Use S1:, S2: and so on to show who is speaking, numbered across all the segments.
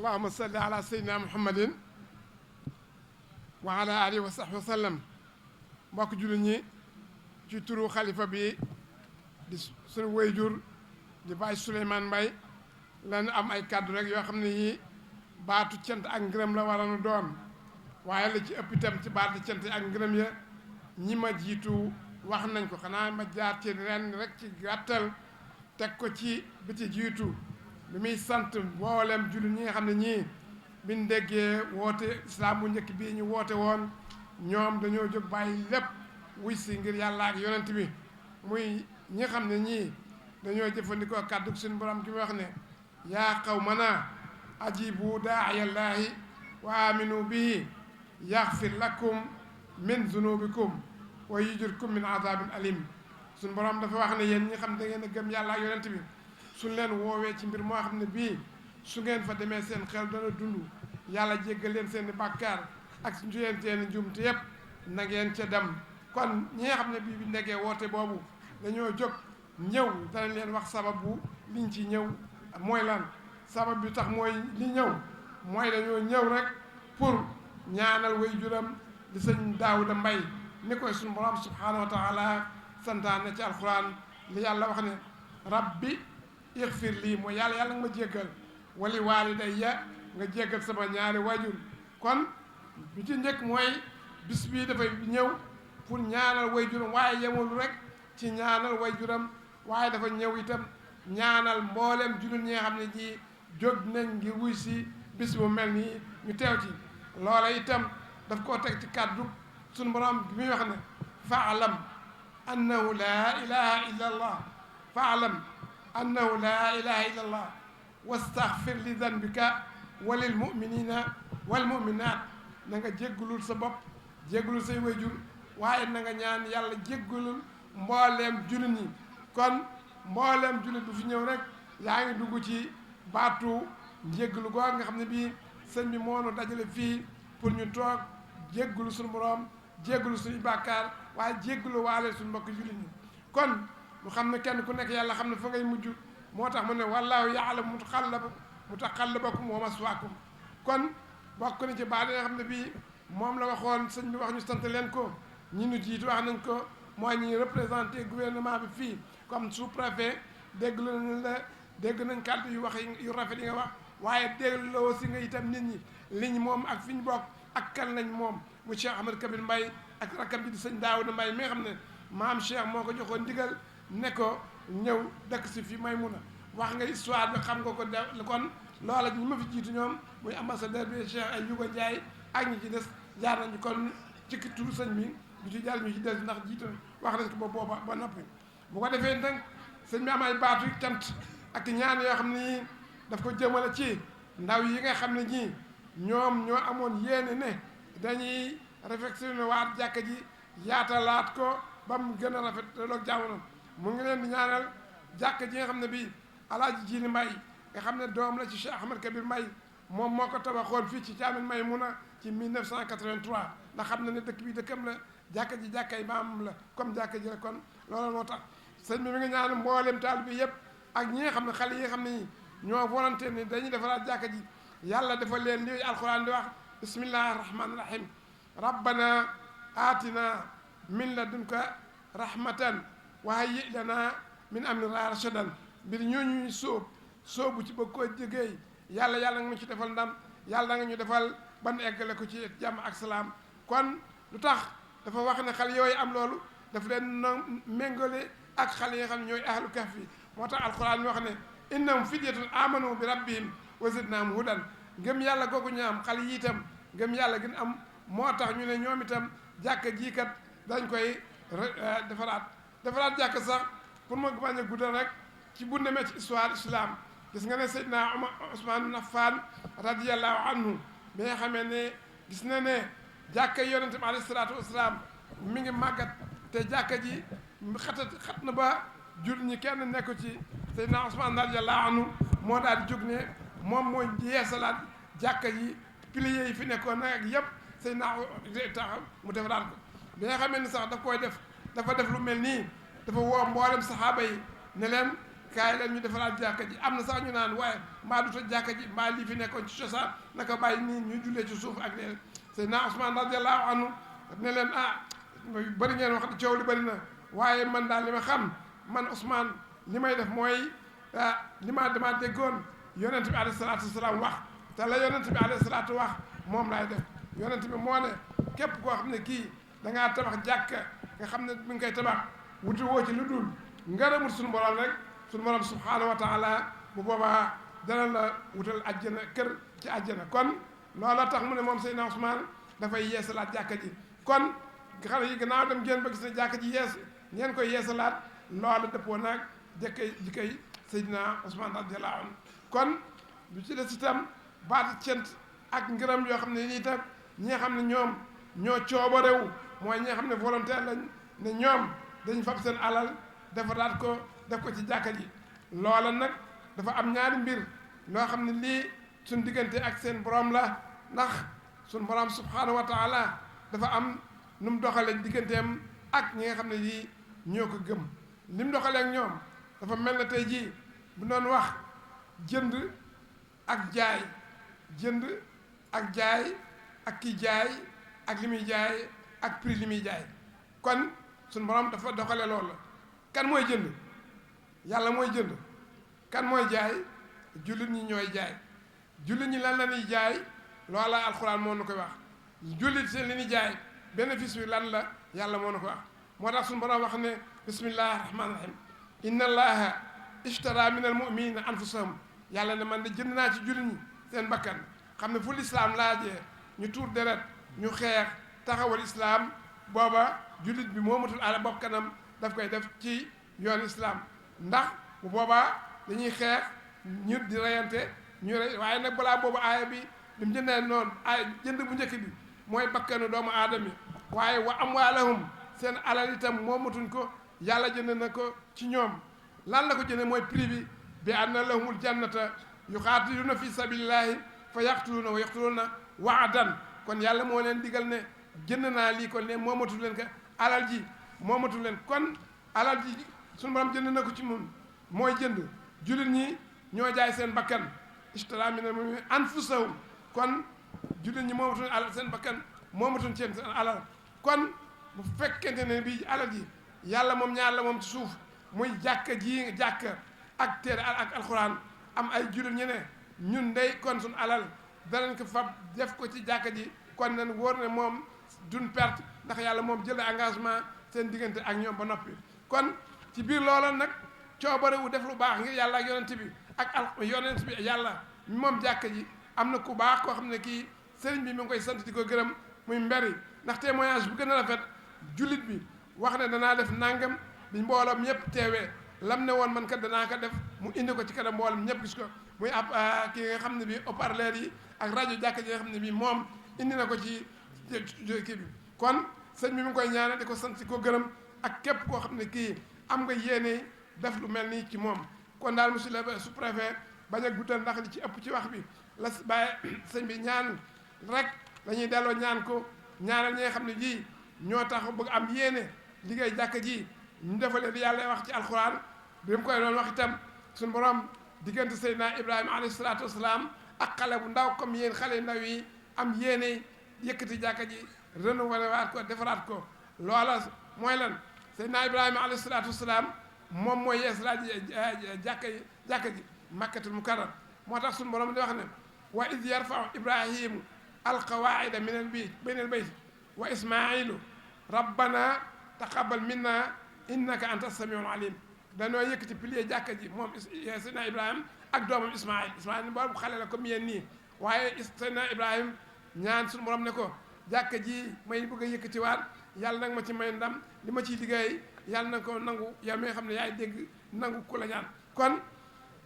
S1: allahuma salli ala seydina muhammadin wa ala alihi wa sahbi wa sallam. mbokk jullit ñi, ci turu xalifa bi di suñu wayjur di Baay Souleymane Mbaye lan am ay kàddu rek yoo xam ne yi baatu cant ak ngërëm la waroon doon, waaye la ci ëpp itam ci baatu cant ak ngërëm ya ñi ma jiitu wax nañ ko. xanaa ma jaar ci ren rek ci gàttal teg ko ci bi ci jiitu bi muy sant mboolem jullit ñi nga xam ne ñii biñ déggee woote islam bu njëkk bii ñu woote woon, ñoom dañoo jóg bàyyi lépp wuy si ngir yàlla ak yonent bi. muy ñi xam ne ñii dañoo jëfandikoo kàddu suñu borom gi wax ne yaa qawmanaa ajibu daa'iyallaahi wa aminu bihi yaxfir lakum min zunubikum wa yujirkum min azabin alim. suñu borom dafa wax ne yéen ñi xam da ngeen a gëm yàlla ak yonent bi, suñ leen woowee ci mbir moo xam ne bii su ngeen fa demee seen xel dana dund, yàlla jéggal leen seen i bàkkaar ak su ngeen seen i njumte yëpp na ngeen ca dem. kon ñi nga xam ne bii bi nekkee woote boobu dañoo jóg ñëw, danañ leen wax sababu liñ ci ñëw mooy lan. sabab bi tax mooy li ñëw mooy dañoo ñëw rek pour ñaanal way juram di sëñ Daawuda Mbay ni koy suñu borom subhaanahu wa taala santaane ci alquran li yàlla wax ne rabbi ixfir lii mooy yàlla nga ma jéggal, wali waalidayya nga jéggal sama ñaari wajur. kon bi ci njëkk mooy bis bii dafay ñëw pour ñaanal way juram, waaye yemul rek ci ñaanal way juram, waaye dafa ñëw itam ñaanal mboolem jullit ñi nga xam ne ji jóg nañ ngir wuy si bis bu mel nii ñu teew ci. loola itam daf koo teg ci kàddu suñu borom bi muy wax ne faalam annahu laa ilaha illa allah, faalam annahu laa ilaha illa allah wastaxfir li danbika wa lil muminina wal muminat. na nga jéggulul sa bopp, jéggulul say wayjur, waaye na nga ñaan yàlla jéggulul mbooleem jullit ñi. kon mbooleem jullit du fi ñëw rek yaa ngi dugg ci baatu njéggalu googu nga xam ne bii sëñ bi moo nu dajale fii pour ñu toog jéggulu suñu borom, jéggulu suñu bàkkaar, waaye jéggulu waale suñu mbokk jullit ñi. kon mu xam ne kenn ku nekk yàlla xam ne fa ngay mujj, moo tax mu ne wallaahu ya'lamu mutaqallabakum wa maswaakum. kon bokk na ci baat yi nga xam ne bii moom la waxoon sëñ bi wax ñu sant leen ko, ñi ñu jiitu wax nañ ko, mooy ñi représenté gouvernement bi fii comme sous-préfet dégg nañ kàddu yu wax yu rafet yi nga wax, waaye dégg la aussi nga itam nit ñi liñ moom ak fi ñu bokk ak kan lañ moom. mu Cheikh Ahmed Kabir Mbaye ak rakkam bi di sëñ Daawuda Mbaye mi nga xam ne maam Cheikh moo ko joxoon ndigal ne ko ñëw dëkk si fi Maymuna. wax nga histoire bi xam nga ko de kon loola ñi ma fi jiitu ñoom muy ambassadeur bi Cheikh ay Yuga Ndiaye ak ñi ci des jaar nañu kon ci turu sëñ bi du ci jaar ñu ci des ndax jiitu wax nañ ko ba booba ba noppi. bu ko defee nag sëñ bi am ay baatu cant ak ñaan yoo xam ne daf ko jëmale ci ndaw yi nga xam ne ñii ñoom ñoo amoon yéene ne dañuy réfectionné waat jàkka ji, yaatalaat ko ba mu gën a rafet loog jamono. mu ngi leen di ñaanal jàkka ji nga xam ne bii Alaaji Jiili Mbay nga xam ne doom la ci Cheikh Ahmed Kabir Mbay, moom moo ko tabaxoon fii ci Thiamène Maymuna ci 1983, ndax xam na ne dëkk bi dëkkam la, jàkka ji jàkkay maamam la comme jàkka ji la. kon loolu moo tax sëñ bi mi ngi ñaan mboolem taal bi yëpp ak ñi nga xam ne xale yi nga xam ne ñoo volonté ni dañuy defaraat jàkka ji, yàlla dafa leen li alquran di wax bismillahi rahmani rahim rabbana atina min ladunka rahmatan wa hayyi lana min amrina rashadan. mbir ñooñuy sóobu ci bëgg koo jégéey yàlla nga ñu ci defal ndam, yàlla nga ñu defal ban eggale ko ci jàmm ak salaam. kon lu tax dafa wax ne xale yooyu am loolu daf leen méngale ak xale yi nga xam ne ñooy ahlu kahfi. moo tax alquran mi wax ne innahum fidyatun amanu bi rabbihim wa zidnahum hudan. ngëm yàlla googu ñu am xale yi itam ngëm yàlla gën am, moo tax ñu ne ñoom itam jàkka jii kat dañ koy defaraat jàkka sax. pour ma bañ a guddal rek ci bu demee ci histoire islam, gis nga ne Seydina Usmaan ibn Affaan radiyallahu anhu bi nga xamee ne gis na ne jàkka yonente bi alayhi salaatu wasalaam mi ngi màggat te jàkka ji xat na ba jur ñi kenn nekku ci. Seydina Usmaan radiyallahu anhu moo daal di jóg ne moom mooy yeesalaat jàkka ji, piliers yi fi nekkoon nag ak yëpp Seydina taxaw mu defaraat ko. bi nga xamee ni sax dafa def lu mel nii, dafa woo mboolem saxaaba yi ne leen kaay leen ñu defaraat jàkka ji am na sax ñu naan waaye mbaa du toj jàkka ji mbaa lii fi nekkoon ci cosaan naka bàyyi nii ñu jullee ci suuf ak leen Seydina Ousmane radiyallahu anhu ne leen bëri ngeen wax coow li bëri na waaye man daal li ma xam man Ousmane li may def mooy li ma dama déggoon yonent bi alayhi salaatu wasalaam wax te la yonent bi alayhi salaatu wax moom laay def yonent bi moo ne képp koo xam ne kii da ngaa tabax jàkka nga xam ne mi ngi koy tabax wuti woo ci lu dul ngërëmul suñu borom rek suñu borom subhaanahu wa taala bu boobaa dana la wutal àjjana kër ci àjjana kon loola tax mu ne moom Seydina Ousmane dafay yeesalaat jàkka ji kon xale yi gannaaw dem ngeen ba gis ne jàkka ji yees ngeen koy yeesalaat loola dëppoo naag jikkay Seydina Ousmane radiyallahu anhu kon lu ci des itam baati cent ak ngërëm yoo xam ne nii tam ñi nga xam ne ñoom ñoo coobarewu mooy ñi nga xam ne volontaire lañ ne ñoom dañ fab seen alal defaraat ko def ko ci jàkka ji loola nag dafa am ñaari mbir loo xam ne lii suñ diggante ak seen borom la ndax suñ borom subhaanahu wa taala dafa am nu mu doxalee digganteem ak ñi nga xam ne yii ñoo ko gëm li mu doxalee ak ñoom dafa mel ne tey jii bu doon wax jënd ak jaay jënd ak jaay ak ki jaay ak li muy jaay ak prix li muy jaay kon suñ borom dafa doxale loolu kan mooy jënd yàlla mooy jënd kan mooy jaay jullit ñi ñooy jaay jullit ñi lan la ñuy jaay loola alxuraan moo nu koy wax jullit seen li ñuy jaay bénéfice bi lan la yàlla moo nu ko wax moo tax suñu borom wax ne bismillahi rahmaani rahim inna allaha ishtara min al muminina anfusahum yàlla ne man de jënd naa ci jullit ñi seen bakkan xam ne fu lislaam laajee ñu tuur deret ñu xeex taxawal islaam booba jullit bi moomatul ala bokkanam daf koy def ci yoon islaam ndax bu boobaa dañuy xeex ñu di reyante ñu rey waaye nag balaa boobu aaya bi li mu jëndee noonu aaya jënd bu njëkk bi mooy bakkanu doomu aadama yi waaye wa amwaalahum seen alal itam moomatuñ ko yàlla jënd na ko ci ñoom lan la ko jënde mooy prix bi anna lahumul jannata yuqaatiluna fi sabilillahi fa yaqtuluuna wa yaqtuluuna waadan kon yàlla moo leen digal ne jënd naa lii kon ne moomatu leen ko alal ji moomatu leen kon alal ji suñu borom jënd na ko ci mun mooy jënd jullit ñi ñoo jaay seen bakkan ishtara minal mu'minina anfusahum kon jullit ñi moomatuñ alal seen bakkan moomatuñ seen alal kon bu fekkente ne bii alal ji yàlla moom ñaar la moom ci suuf muy jàkka ji jàkka ak téere ak alxuraan am ay jullit ñi ne ñun day kon suñ alal danañ ko fab def ko ci jàkka ji kon nañ wóor ne moom duñ perte ndax yàlla moom jël engagement seen diggante ak ñoom ba noppi kon ci biir loola nag coobare wu def lu baax ngir yàlla ak yonent bi ak yonent bi yàlla moom jàkka ji am na ku baax koo xam ne kii sëriñ bi mi ngi koy sant di ko gërëm muy mberi ndax témoignage bu gën a rafet jullit bi wax ne danaa def nangam bi mbooloom ñëpp teewee lam ne woon man kat danaa ko def mu indi ko ci kanam mbooloom ñëpp gis ko muy ab ki nga xam ne bi haut-parleur yi ak rajo jàkka ji nga xam ne bi moom indi na ko ci kii bi kon sëñ bi mi ngi koy ñaanal di ko sant di ko gërëm ak képp koo xam ne kii am nga yéene def lu mel nii ci moom kon daal monsieur le sous-préfet bañ a guddal ndax li ci ëpp ci wax bi la bàyyi sëñ bi ñaan rek dañuy delloo ñaan ko ñaanal ñi nga xam ne ji ñoo tax bëgg am yéene liggéey jàkka ji ñu defalee di yàlla wax ci alxuraan bi mu koy doon wax itam suñu borom diggante Seydina Ibrahima alayhi salaatu wasalaam ak xale bu ndaw comme yéen xale yu ndaw yi am yéene yëkkati jàkka ji renouvelé waat ko defaraat ko loola mooy lan Seydina Ibrahima alayhi salaatu wasalaam moom mooy yeesalaat jàkka ji makkatul mukarram moo tax suñu borom di wax ne wa id yarfau ibrahimu alqawaida min al bayt wa ismailu rabbana taqabbal minna innaka anta samiul alim danoo yëkkati pilier jàkka ji moom Seydina Ibrahima ak doomam Ismaïl Ismaïl boobu xale la comme yéen nii waaye Seydina Ibrahima ñaan suñu borom ne ko jàkka ji may bëgg a yëkkatiwaat yàlla nag ma ci may ndam li ma ciy liggéey yàlla na ko nangu yow mi nga xam ne yaay dégg nangu ku la ñaan kon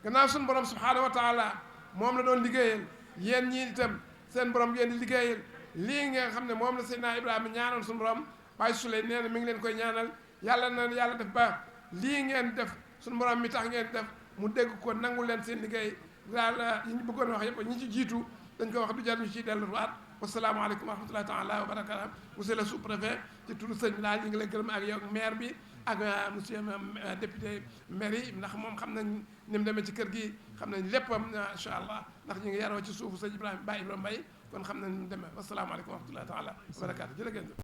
S1: gannaaw suñu borom subhaanahu wa taala moom la doon liggéeyal yéen ñii itam seen borom yéen di liggéeyal lii nga xam ne moom la Seydina Ibrahima ñaanoon suñu borom Baye Souley nee na mi ngi leen koy ñaanal yàlla na yàlla def ba lii ngeen def suñu borom mi tax ngeen def mu dégg ko nangu leen seen liggéey daal yi ñu bëggoon wax yëpp ñi ci jiitu dañ ko wax du jar ñu ciy delluwaat wasalaamaaleykum wa rahmatullahi taala wa barakatu monsieur le sous-préfet ci turu sëñ bi daal ñu ngi lay gërëm ak yow maire bi ak monsieur député maire ndax moom xam nañ ni mu demee ci kër gi xam nañ léppam incha allah ndax ñu ngi yaroo ci suufu sëñ Ibrahima Baye Ibrahima Mbaye kon xam nañ ni mu demee wasalaamaaleykum wa rahmatullahi taala wa barakaatu jërë ngeen jëf